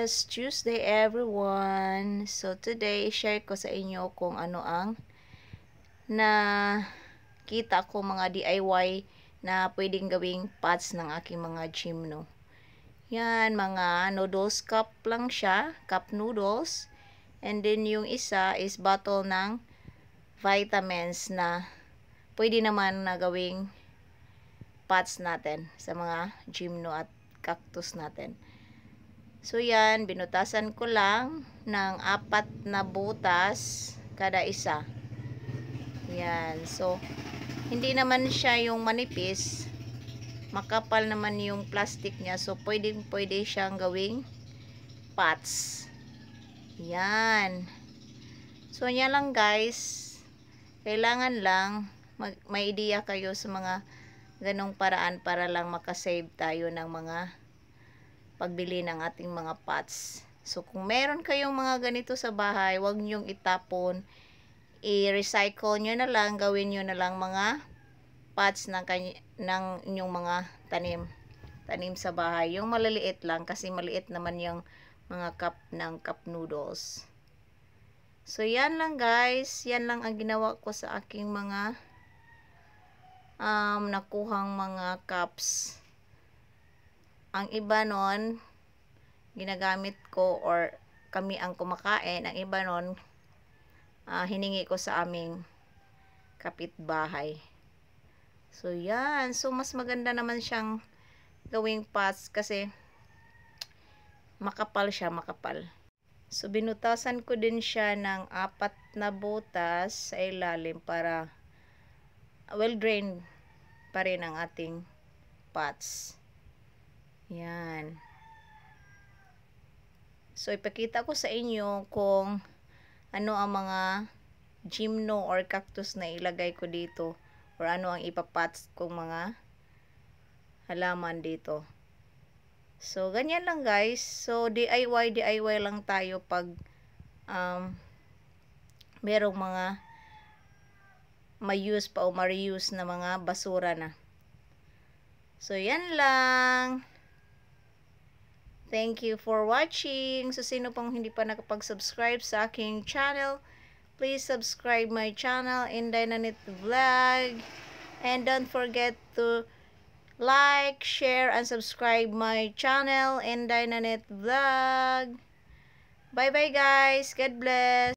Yes, Tuesday everyone. So today, share ko sa inyo kung ano ang na kita ko mga DIY na pwedeng gawing pots ng aking mga gymno. Yan, mga noodles cup lang siya, cup noodles. And then yung isa is bottle ng vitamins na pwede naman na gawing pots natin sa mga gymno at cactus natin. So yan, binutasan ko lang ng 4 na butas kada isa. Yan. So hindi naman siya yung manipis. Makapal naman yung plastic niya. So pwede siyang gawing pots. Yan. So yan lang guys. Kailangan lang may idea kayo sa mga ganong paraan para lang makasave tayo ng mga pagbili ng ating mga pots. So, kung meron kayong mga ganito sa bahay, huwag nyong itapon. I-recycle nyo na lang, gawin nyo na lang mga pots ng inyong mga tanim sa bahay. Yung maliliit lang, kasi maliit naman yung mga cup ng cup noodles. So, yan lang guys. Yan lang ang ginawa ko sa aking mga nakuhang mga cups. Ang iba nun, ginagamit ko or kami ang kumakain. Ang iba nun, hiningi ko sa aming kapitbahay. So, yan. So, mas maganda naman siyang gawing pots kasi makapal siya, makapal. So, binutasan ko din siya ng 4 na butas sa ilalim para well-drained pa rin ang ating pots. Yan. So, ipakita ko sa inyo kung ano ang mga gymno or cactus na ilagay ko dito or ano ang ipapots kong mga halaman dito. So, ganyan lang guys. So, DIY lang tayo pag merong mga ma-use pa o ma-reuse na mga basura na. So, yan lang. Thank you for watching. So, sino pang hindi pa nakapag-subscribe sa aking channel, please subscribe my channel, Inday Nanit Vlog. And don't forget to like, share, and subscribe my channel, Inday Nanit Vlog. Bye-bye guys. God bless.